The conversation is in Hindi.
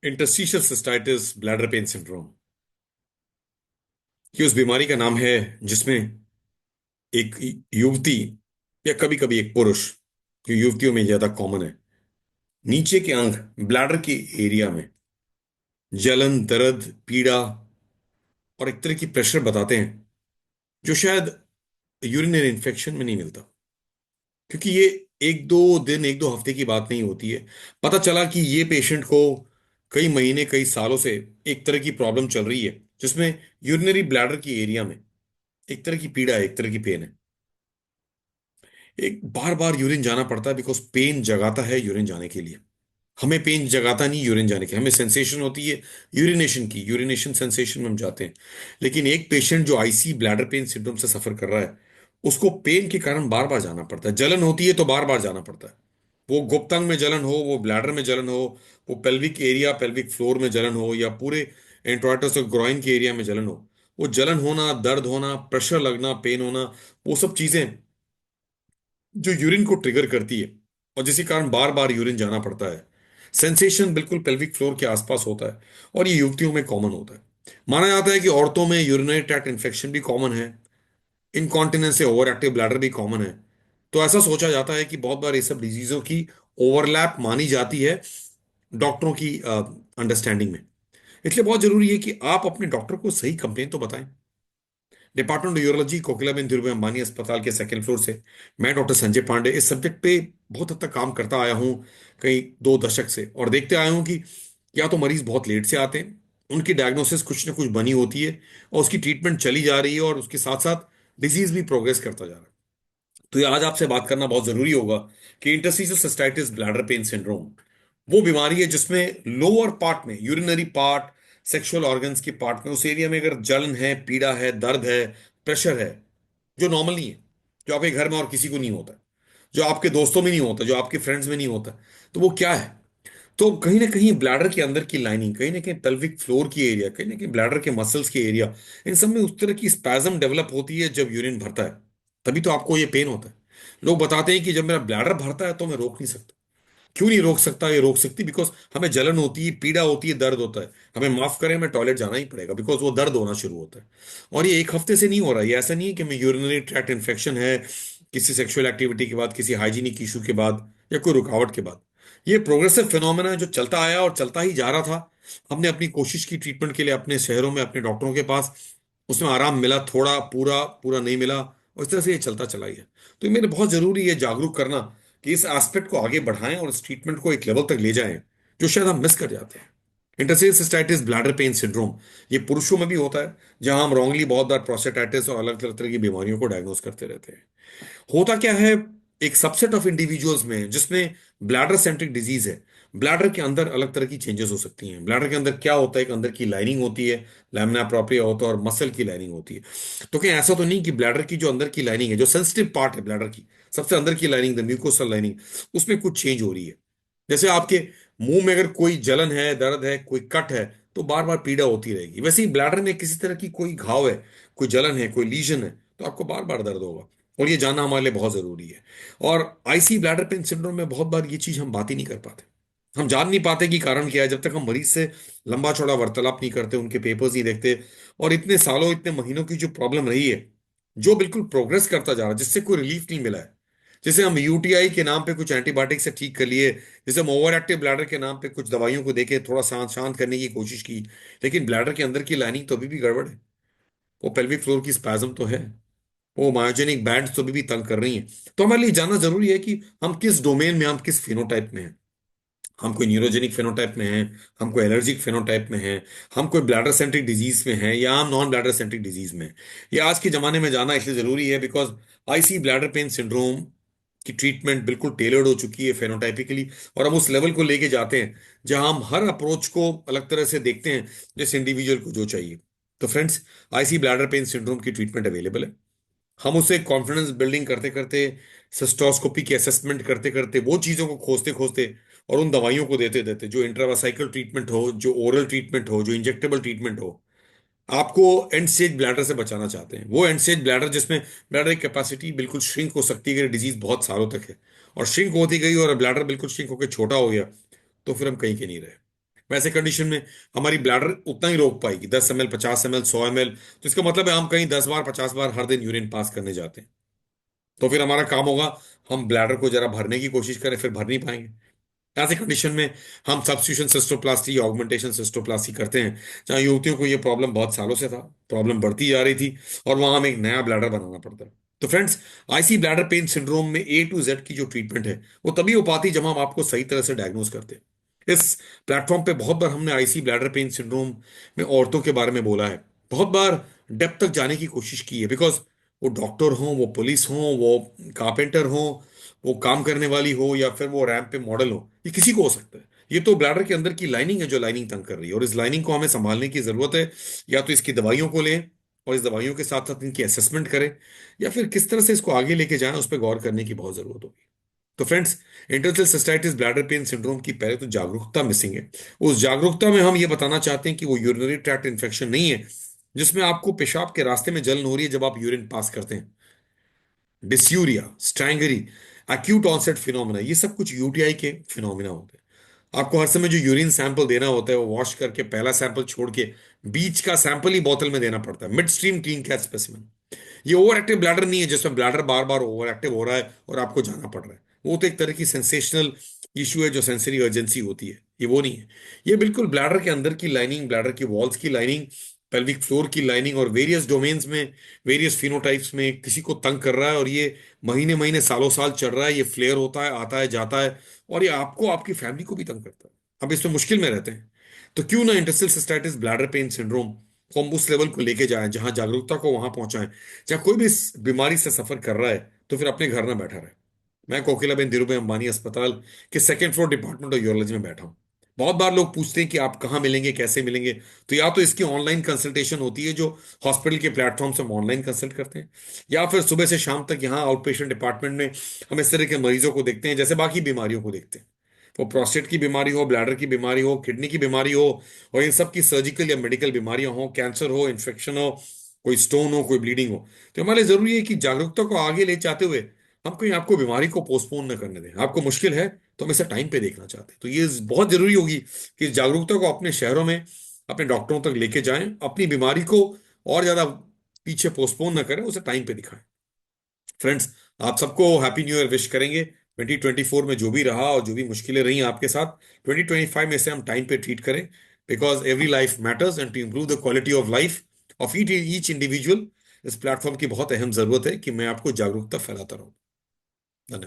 Interstitial cystitis bladder pain syndrome, ये उस बीमारी का नाम है जिसमें एक युवती या कभी कभी एक पुरुष, जो युवतियों में ज्यादा कॉमन है, नीचे के अंग ब्लैडर के एरिया में जलन, दर्द, पीड़ा और एक तरह की प्रेशर बताते हैं, जो शायद यूरिनरी इन्फेक्शन में नहीं मिलता। क्योंकि ये एक दो दिन, एक दो हफ्ते की बात नहीं होती है। पता चला कि ये पेशेंट को कई महीने, कई सालों से एक तरह की प्रॉब्लम चल रही है, जिसमें यूरिनरी ब्लैडर की एरिया में एक तरह की पीड़ा है, एक तरह की पेन है। एक बार बार यूरिन जाना पड़ता है, बिकॉज पेन जगाता है यूरिन जाने के लिए। हमें पेन जगाता नहीं यूरिन जाने की, हमें सेंसेशन होती है यूरिनेशन की, यूरिनेशन सेंसेशन में हम जाते हैं। लेकिन एक पेशेंट जो आईसी ब्लैडर पेन सिंड्रोम से सफर कर रहा है, उसको पेन के कारण बार बार जाना पड़ता है। जलन होती है तो बार बार जाना पड़ता है। वो गुप्तांग में जलन हो, वो ब्लैडर में जलन हो, वो पेल्विक एरिया, पेल्विक फ्लोर में जलन हो, या पूरे एंट्रोइटस और ग्रोइन के एरिया में जलन हो, वो जलन होना, दर्द होना, प्रेशर लगना, पेन होना, वो सब चीजें जो यूरिन को ट्रिगर करती है और जिसके कारण बार बार यूरिन जाना पड़ता है। सेंसेशन बिल्कुल पेल्विक फ्लोर के आसपास होता है, और ये युवतियों में कॉमन होता है। माना जाता है कि औरतों में यूरिनरी ट्रैक्ट इन्फेक्शन भी कॉमन है, इनकॉन्टिनेंस से ओवर एक्टिव ब्लैडर भी कॉमन है। तो ऐसा सोचा जाता है कि बहुत बार ये सब डिजीजों की ओवरलैप मानी जाती है डॉक्टरों की अंडरस्टैंडिंग में। इसलिए बहुत जरूरी है कि आप अपने डॉक्टर को सही कंप्लेन तो बताएं। Department of urology, Kokilaben Dhirubhai Ambani अस्पताल के सेकंड फ्लोर से मैं डॉक्टर संजय पांडे इस सब्जेक्ट पे बहुत हद तक काम करता आया हूँ, कई 2 दशक से, और देखते आया हूँ कि या तो मरीज बहुत लेट से आते हैं, उनकी डायग्नोसिस कुछ ना कुछ बनी होती है और उसकी ट्रीटमेंट चली जा रही है, और उसके साथ साथ डिजीज भी प्रोग्रेस करता जा रहा है। तो ये आज आपसे बात करना बहुत जरूरी होगा कि interstitial cystitis bladder pain syndrome वो बीमारी है जिसमें लोअर पार्ट में, यूरिनरी पार्ट, सेक्सुअल ऑर्गन्स के पार्ट में, उस एरिया में अगर जलन है, पीड़ा है, दर्द है, प्रेशर है, जो नॉर्मल नहीं है, जो आपके घर में और किसी को नहीं होता, जो आपके दोस्तों में नहीं होता, जो आपके फ्रेंड्स में नहीं होता, तो वो क्या है? तो कहीं ना कहीं ब्लैडर के अंदर की लाइनिंग, कहीं ना कहीं पेल्विक फ्लोर की एरिया, कहीं ना कहीं ब्लैडर के मसल्स की एरिया, इन सब में उस तरह की स्पैज्म डेवलप होती है जब यूरिन भरता है। तभी तो आपको ये पेन होता है। लोग बताते हैं कि जब मेरा ब्लैडर भरता है तो मैं रोक नहीं सकता। क्यों नहीं रोक सकता? ये रोक सकती बिकॉज हमें जलन होती है, पीड़ा होती है, दर्द होता है। हमें माफ करें, हमें टॉयलेट जाना ही पड़ेगा बिकॉज वो दर्द होना शुरू होता है। और ये एक हफ्ते से नहीं हो रहा है। ये ऐसा नहीं है कि मैं यूरिनरी ट्रैक्ट इन्फेक्शन है किसी सेक्सुअल एक्टिविटी के बाद, किसी हाइजीनिक इशू के बाद, या कोई रुकावट के बाद। ये प्रोग्रेसिव फिनोमेना है जो चलता आया और चलता ही जा रहा था। हमने अपनी कोशिश की ट्रीटमेंट के लिए अपने शहरों में, अपने डॉक्टरों के पास, उसमें आराम मिला थोड़ा, पूरा पूरा नहीं मिला, और इस तरह से ये चलता चला ही है। तो ये मेरे बहुत जरूरी है जागरूक करना कि इस एस्पेक्ट को आगे बढ़ाएं और इस ट्रीटमेंट को एक लेवल तक ले जाएं जो शायद हम मिस कर जाते हैं। Interstitial cystitis bladder pain syndrome ये पुरुषों में भी होता है, जहां हम रॉन्गली बहुत बार प्रोस्टेटाइटिस और अलग अलग तरह की बीमारियों को डायग्नोस करते रहते हैं। होता क्या है, एक सबसेट ऑफ इंडिविजुअल्स में जिसमें ब्लैडर सेंट्रिक डिजीज है, ब्लैडर के अंदर अलग तरह की चेंजेस हो सकती हैं। ब्लैडर के अंदर क्या होता है, एक अंदर की लाइनिंग होती है, लैमिना प्रोप्रिया होता है, और मसल की लाइनिंग होती है। तो कहीं ऐसा तो नहीं कि ब्लैडर की जो अंदर की लाइनिंग है, जो सेंसिटिव पार्ट है ब्लैडर की, सबसे अंदर की लाइनिंग, द म्यूकोसल लाइनिंग, उसमें कुछ चेंज हो रही है। जैसे आपके मुंह में अगर कोई जलन है, दर्द है, कोई कट है, तो बार बार पीड़ा होती रहेगी। वैसे ही ब्लैडर में किसी तरह की कोई घाव है, कोई जलन है, कोई लीजन है, तो आपको बार बार दर्द होगा। और ये जानना हमारे लिए बहुत जरूरी है। और आईसी ब्लैडर पेन सिंड्रोम में बहुत बार ये चीज हम बात ही नहीं कर पाते। हम जान नहीं पाते कि कारण क्या है, जब तक हम मरीज से लंबा चौड़ा वार्तालाप नहीं करते, उनके पेपर्स नहीं देखते। और इतने सालों, इतने महीनों की जो प्रॉब्लम रही है, जो बिल्कुल प्रोग्रेस करता जा रहा है, जिससे कोई रिलीफ नहीं मिला है, जैसे हम यूटीआई के नाम पे कुछ एंटीबायोटिक से ठीक कर लिए, जैसे हम ओवर एक्टिव ब्लैडर के नाम पे कुछ दवाइयों को देके थोड़ा शांत शांत करने की कोशिश की, लेकिन ब्लैडर के अंदर की लाइनिंग तो अभी भी गड़बड़ है। वो पेल्विक फ्लोर की स्पैज्म तो है, वो मायोजेनिक बैंड्स तो अभी भी तंग कर रही हैं। तो हमारे लिए जानना जरूरी है कि हम किस डोमेन में, हम किस फिनोटाइप में हैं। हम कोई न्यूरोजेनिक फेनोटाइप में हैं, हम कोई एलर्जिक फेनोटाइप में हैं, हम कोई ब्लैडर सेंट्रिक डिजीज में हैं, या हम नॉन ब्लैडर सेंट्रिक डिजीज में हैं। ये आज के जमाने में जानना इसलिए जरूरी है because IC bladder pain syndrome की ट्रीटमेंट बिल्कुल टेलर्ड हो चुकी है फेनोटाइपिकली, और हम उस लेवल को लेके जाते हैं जहां हम हर अप्रोच को अलग तरह से देखते हैं, जिस इंडिविजुअल को जो चाहिए। तो friends, IC bladder pain syndrome की ट्रीटमेंट अवेलेबल है। हम उसे कॉन्फिडेंस बिल्डिंग करते करते, सिस्टोस्कोपी की असेसमेंट करते करते, वो चीजों को खोजते खोजते, और उन दवाइयों को देते देते, जो इंट्रावासाइकल ट्रीटमेंट हो, जो ओरल ट्रीटमेंट हो, जो इंजेक्टेबल ट्रीटमेंट हो, आपको एंड स्टेज ब्लैडर से बचाना चाहते हैं। वो एंड स्टेज ब्लैडर जिसमें ब्लैडर की कैपेसिटी बिल्कुल श्रिंक हो सकती है, अगर डिजीज बहुत सालों तक है, और श्रिंक होती गई और ब्लैडर बिल्कुल श्रिंक होकर छोटा हो गया, तो फिर हम कहीं के नहीं रहे। वैसे कंडीशन में हमारी ब्लैडर उतना ही रोक पाएगी, 10 ml, 50 ml, 100 ml। तो इसका मतलब है हम कहीं 10 बार 50 बार हर दिन यूरिन पास करने जाते हैं, तो फिर हमारा काम होगा हम ब्लैडर को जरा भरने की कोशिश करें, फिर भर नहीं पाएंगे। ऐसे कंडीशन में हम सब्स्टिट्यूशन सिस्टोप्लास्टी या ऑगमेंटेशन सिस्टोप्लास्टी करते हैं, जहां युवतियों को ये प्रॉब्लम बहुत सालों से था, प्रॉब्लम बढ़ती जा रही थी, और वहां हमें एक नया ब्लैडर बनाना पड़ता है। तो friends, IC bladder pain syndrome में A to Z की जो ट्रीटमेंट है वो तभी हो पाती है जब हम आपको सही तरह से डायग्नोज करते हैं। इस प्लेटफॉर्म पे बहुत बार हमने आईसी ब्लैडर पेन सिंड्रोम में औरतों के बारे में बोला है, बहुत बार डेप्थ तक जाने की कोशिश की है, बिकॉज वो डॉक्टर हो, वो पुलिस हो, वो कारपेंटर हो, वो काम करने वाली हो, या फिर वो रैंप पे मॉडल हो, ये किसी को हो सकता है। ये तो ब्लैडर के अंदर की लाइनिंग है जो लाइनिंग तंग कर रही है, और इस लाइनिंग को हमें संभालने की जरूरत है। या तो इसकी दवाइयों को लें और इस दवाइयों के साथ साथ इनकी असेसमेंट करें, या फिर किस तरह से इसको आगे लेके जाएं उस पर गौर करने की बहुत जरूरत होगी। तो friends, interstitial cystitis bladder pain syndrome की पहले तो जागरूकता मिसिंग है। उस जागरूकता में हम ये बताना चाहते हैं कि वो यूरिनरी ट्रैक्ट इन्फेक्शन नहीं है जिसमें आपको पेशाब के रास्ते में जलन हो रही है जब आप यूरिन पास करते हैं। डिस्यूरिया, स्ट्रैंगरी, एक्यूट ऑनसेट फिनोमिना, ये सब कुछ यूटीआई के फिनोमिना होते हैं। आपको हर समय जो यूरिन सैंपल देना होता है वो वॉश करके पहला सैंपल छोड़ के बीच का सैंपल ही बोतल में देना पड़ता है, mid stream clean catch specimen. ये ओवर एक्टिव ब्लैडर नहीं है जिसमें ब्लैडर बार बार ओवर एक्टिव हो रहा है और आपको जाना पड़ रहा है। वो तो एक तरह की सेंसेशनल इशू है जो सेंसरी अर्जेंसी होती है, ये वो नहीं है। ये बिल्कुल ब्लैडर के अंदर की लाइनिंग, ब्लैडर की वॉल्स की लाइनिंग, पेल्विक फ्लोर की लाइनिंग और वेरियस डोमेन्स में, वेरियस फिनोटाइप्स में किसी को तंग कर रहा है, और ये महीने महीने सालों साल चल रहा है, ये फ्लेयर होता है, आता है, जाता है, और ये आपको, आपकी फैमिली को भी तंग करता है। अब इसमें मुश्किल में रहते हैं। तो क्यों ना interstitial cystitis bladder pain syndrome को हम उस लेवल को लेके जाएं जहां जागरूकता को वहां पहुंचाएं, जहां कोई भी इस बीमारी से सफर कर रहा है तो फिर अपने घर ना बैठा रहे। मैं कोकिलाबेन धीरूभाई अंबानी अस्पताल के second floor department of urology में बैठा हूं। बहुत बार लोग पूछते हैं कि आप कहाँ मिलेंगे, कैसे मिलेंगे। तो या तो इसकी ऑनलाइन कंसल्टेशन होती है जो हॉस्पिटल के प्लेटफॉर्म से हम ऑनलाइन कंसल्ट करते हैं, या फिर सुबह से शाम तक यहाँ आउट पेशेंट डिपार्टमेंट में हम इस तरह के मरीजों को देखते हैं जैसे बाकी बीमारियों को देखते हैं। वो प्रोस्टेट की बीमारी हो, ब्लैडर की बीमारी हो, किडनी की बीमारी हो, और इन सब की सर्जिकल या मेडिकल बीमारियां हो, कैंसर हो, इन्फेक्शन हो, कोई स्टोन हो, कोई ब्लीडिंग हो। तो हमारे लिए जरूरी है कि जागरूकता को आगे ले जाते हुए हम कहीं आपको बीमारी को पोस्टपोन न करने दें। आपको मुश्किल है तो हम इसे टाइम पे देखना चाहते हैं, तो ये बहुत जरूरी होगी कि इस जागरूकता को अपने शहरों में अपने डॉक्टरों तक लेके जाएं, अपनी बीमारी को और ज्यादा पीछे पोस्टपोन न करें, उसे टाइम पे दिखाएं। फ्रेंड्स, आप सबको हैप्पी न्यू ईयर विश करेंगे। 2024 में जो भी रहा और जो भी मुश्किलें रही आपके साथ, 2025 में से हम टाइम पे ट्रीट करें, because every life matters, and to improve the quality of life of each each individual, इस प्लेटफॉर्म की बहुत अहम जरूरत है कि मैं आपको जागरूकता फैलाता रहूं।